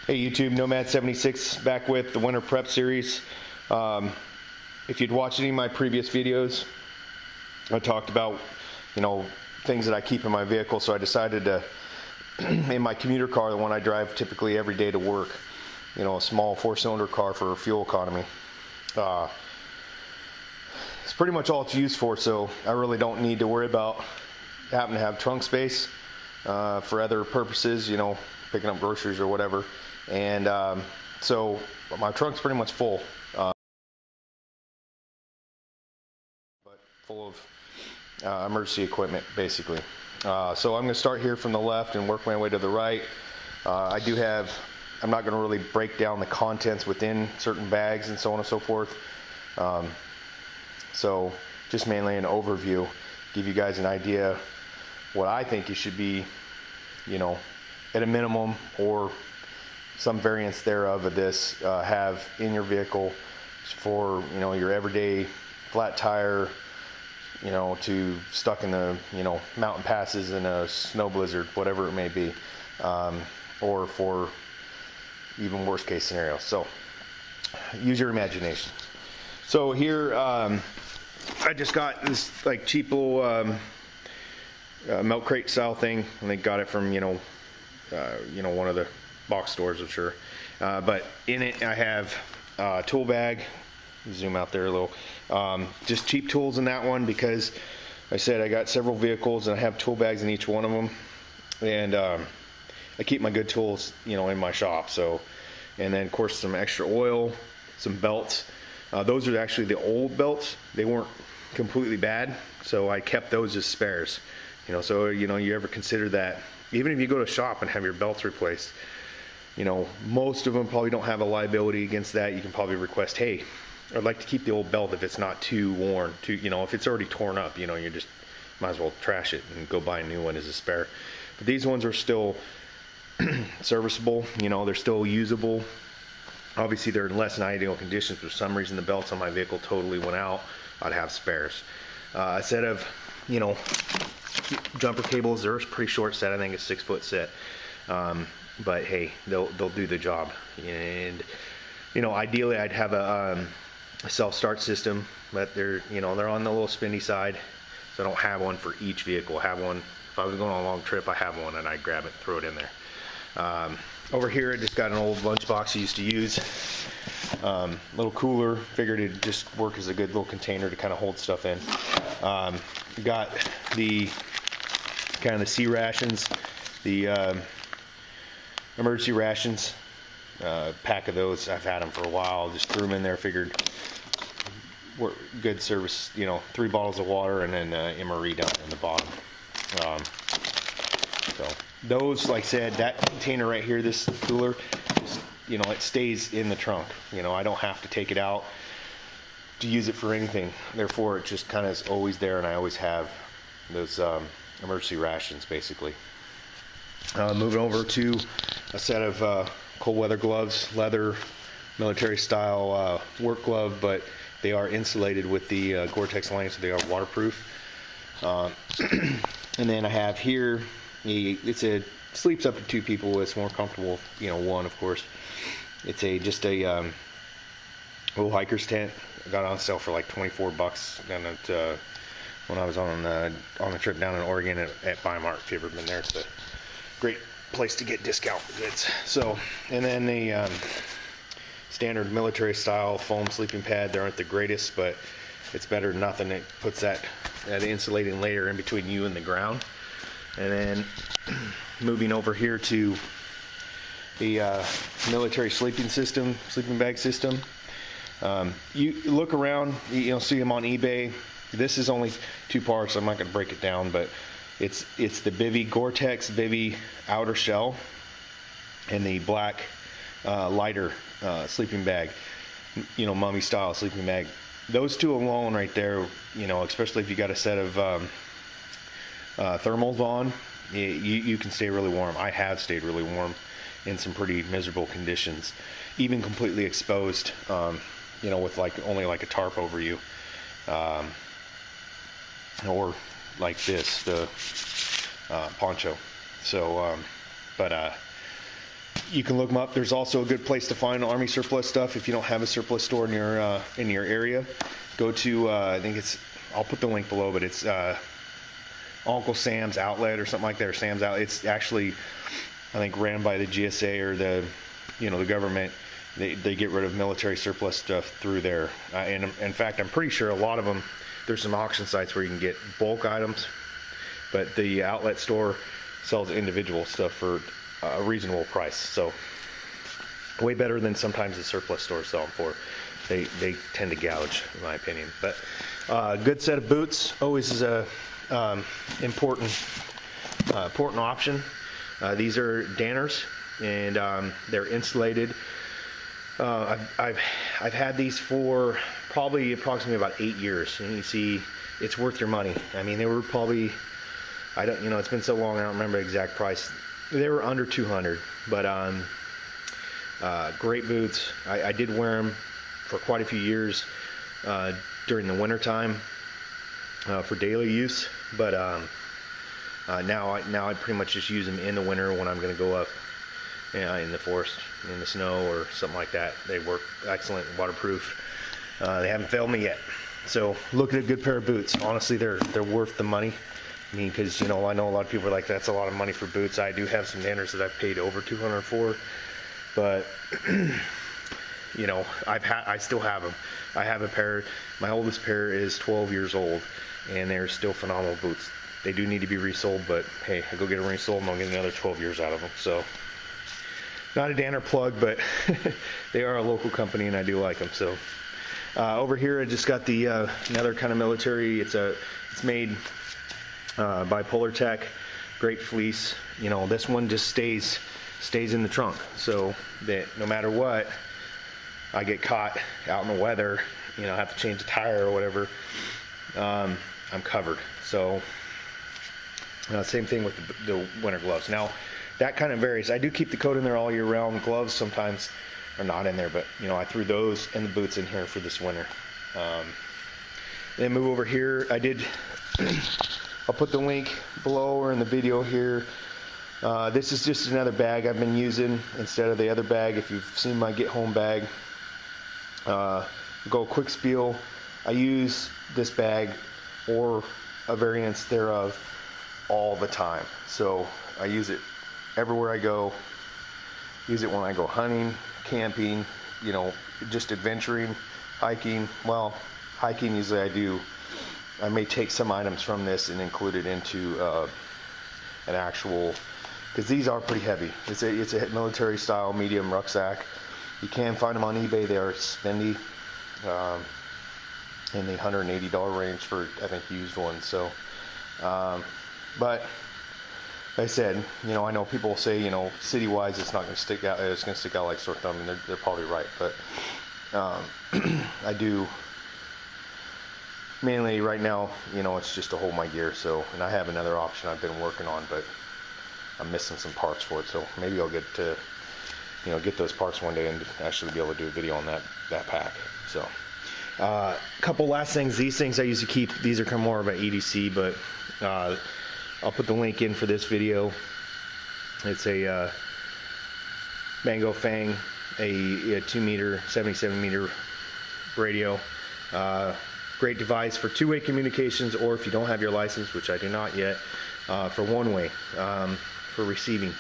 Hey YouTube, Nomad76 back with the winter prep series. If you'd watched any of my previous videos, I talked about, things that I keep in my vehicle. So I decided to, in my commuter car, the one I drive typically every day to work, a small 4-cylinder car for fuel economy. It's pretty much all it's used for, so I really don't need to worry about having to have trunk space for other purposes, picking up groceries or whatever. And so my trunk's pretty much full, but full of emergency equipment, basically. So I'm going to start here from the left and work my way to the right. I'm not going to really break down the contents within certain bags and so on and so forth. So just mainly an overview, give you guys an idea what I think you should be, at a minimum or some variance thereof of this have in your vehicle for your everyday flat tire, to stuck in the mountain passes in a snow blizzard, whatever it may be, or for even worst case scenarios. So use your imagination. So here I just got this like cheap little milk crate style thing, and they got it from one of the box stores, I'm sure. But in it I have a tool bag. Zoom out there a little. Just cheap tools in that one because I said I got several vehicles and I have tool bags in each one of them, and I keep my good tools in my shop. So, and then of course some extra oil, some belts. Those are actually the old belts. They weren't completely bad, so I kept those as spares. So you ever consider that, even if you go to shop and have your belts replaced, most of them probably don't have a liability against that. You can probably request, hey, I'd like to keep the old belt if it's not too worn, if it's already torn up, you just might as well trash it and go buy a new one as a spare. But these ones are still serviceable, they're still usable. Obviously they're in less than ideal conditions. For some reason the belts on my vehicle totally went out. I'd have spares. A set of, jumper cables, they're a pretty short set. I think it's 6-foot set. But hey, they'll do the job. And ideally I'd have a self-start system, but they're on the little spinny side, so I don't have one for each vehicle. I have one if I was going on a long trip. I have one and I grab it, throw it in there. Over here I just got an old lunchbox I used to use. Little cooler, figured it'd just work as a good little container to kind of hold stuff in. Got the kind of the sea rations, the emergency rations, pack of those. I've had them for a while. Just threw them in there, figured good service, 3 bottles of water and then MRE down in the bottom. So those, like I said, that container right here, this cooler, it stays in the trunk. I don't have to take it out to use it for anything. Therefore, it just kind of is always there, and I always have those emergency rations, basically. Moving over to a set of cold weather gloves, leather, military style work glove, but they are insulated with the Gore-Tex lining, so they are waterproof. And then I have here, it sleeps up to 2 people. It's more comfortable, one, of course. It's just a little hiker's tent. I got it on sale for like $24 down at when I was on the trip down in Oregon at Weimar. If you've ever been there, it's a great place to get discount goods. So, and then the standard military style foam sleeping pad. They aren't the greatest, but it's better than nothing. It puts that insulating layer in between you and the ground. And then moving over here to the military sleeping bag system. You look around, you'll see them on eBay. This is only 2 parts. I'm not going to break it down, but it's the Bivy Gore-Tex Bivy outer shell and the black lighter sleeping bag, mummy style sleeping bag. Those 2 alone right there, especially if you got a set of thermals on, you can stay really warm. I have stayed really warm in some pretty miserable conditions, even completely exposed, with only a tarp over you, or like this, the poncho. So, you can look them up. There's also a good place to find Army surplus stuff if you don't have a surplus store in your area. Go to I think it's, I'll put the link below, but it's Uncle Sam's Outlet or something like that, or Sam's Outlet. It's actually, I think, ran by the GSA or the government. They get rid of military surplus stuff through there. And in fact, I'm pretty sure a lot of them, there's some auction sites where you can get bulk items, but the outlet store sells individual stuff for a reasonable price. So way better than sometimes the surplus stores sell them for. They tend to gouge, in my opinion. But good set of boots always is a important option. These are Danners, and they're insulated. I've had these for probably approximately about 8 years, and you see it's worth your money. I mean, they were probably, it's been so long I don't remember the exact price. They were under 200, but great boots. I did wear them for quite a few years during the winter time for daily use, but now I pretty much just use them in the winter when I'm going to go up in the forest, in the snow or something like that. They work excellent, waterproof. They haven't failed me yet. So look at a good pair of boots. Honestly, they're worth the money. I mean, because I know a lot of people are like, that's a lot of money for boots. I do have some Danners that I've paid over $200 for, but I still have them. I have a pair. My oldest pair is 12 years old, and they're still phenomenal boots. They do need to be resold, but hey, I go get them resold and I'll get another 12 years out of them. So not a Danner plug, but they are a local company and I do like them. So over here I just got the another kind of military. It's made by Polar Tech. Great fleece. This one just stays in the trunk, so that no matter what I get caught out in the weather, I have to change a tire or whatever, I'm covered. So same thing with the winter gloves. Now that kind of varies. I do keep the coat in there all year round. Gloves sometimes are not in there, but I threw those and the boots in here for this winter. Then move over here. I'll put the link below or in the video here. This is just another bag I've been using instead of the other bag. If you've seen my get home bag, go quick spiel. I use this bag or a variance thereof all the time. So I use it everywhere I go. Use it when I go hunting, camping, just adventuring, hiking. Well, hiking usually I do. I may take some items from this and include it into an actual, because these are pretty heavy. It's a military style medium rucksack. You can find them on eBay. They are spendy, in the $180 range for, I think, used ones. So, but like I said, I know people say, city-wise it's not going to stick out. It's going to stick out like sore thumb, and they're probably right. But I do. Mainly right now, it's just to hold my gear. So, and I have another option I've been working on, but I'm missing some parts for it. So maybe I'll get to, get those parts one day and actually be able to do a video on that pack. So, a couple last things. These things I usually keep. These are kind of more of an EDC, but I'll put the link in for this video. It's a Mango Fang, a 2 meter, 77 meter radio. Great device for two-way communications, or if you don't have your license, which I do not yet, for one-way, for receiving.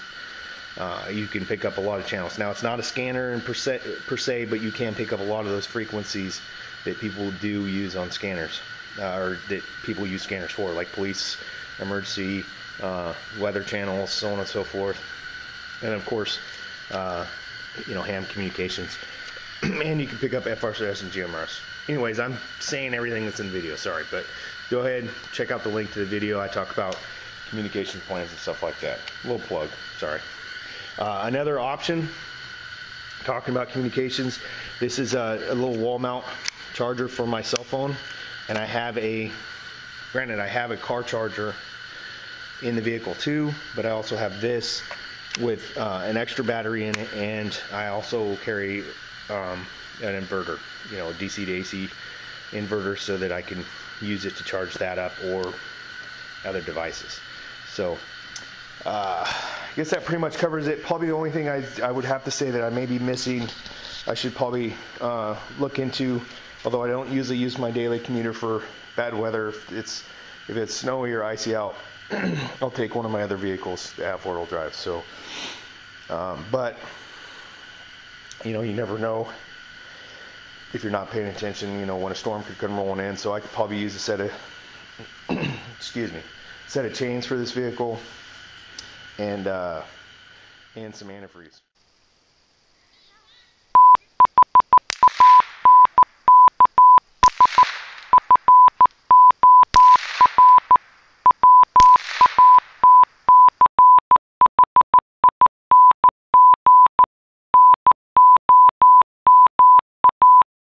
You can pick up a lot of channels. Now, it's not a scanner per se, but you can pick up a lot of those frequencies that people do use on scanners, or that people use scanners for, like police, emergency, weather channels, so on and so forth. And of course, ham communications. And you can pick up FRS and GMRS. Anyways, I'm saying everything that's in the video, sorry, but go ahead, check out the link to the video. I talk about communication plans and stuff like that. A little plug, sorry. Another option, talking about communications, this is a little wall mount charger for my cell phone, and I have a car charger in the vehicle too, but I also have this with an extra battery in it, and I also carry an inverter, DC to AC inverter, so that I can use it to charge that up or other devices. So I guess that pretty much covers it. Probably the only thing I would have to say that I may be missing, I should probably look into, although I don't usually use my daily commuter for bad weather. If it's snowy or icy out, I'll take one of my other vehicles to have 4-wheel drive. So, but you know, you never know if you're not paying attention. You know, when a storm could come rolling in. So I could probably use a set of set of chains for this vehicle, and some antifreeze.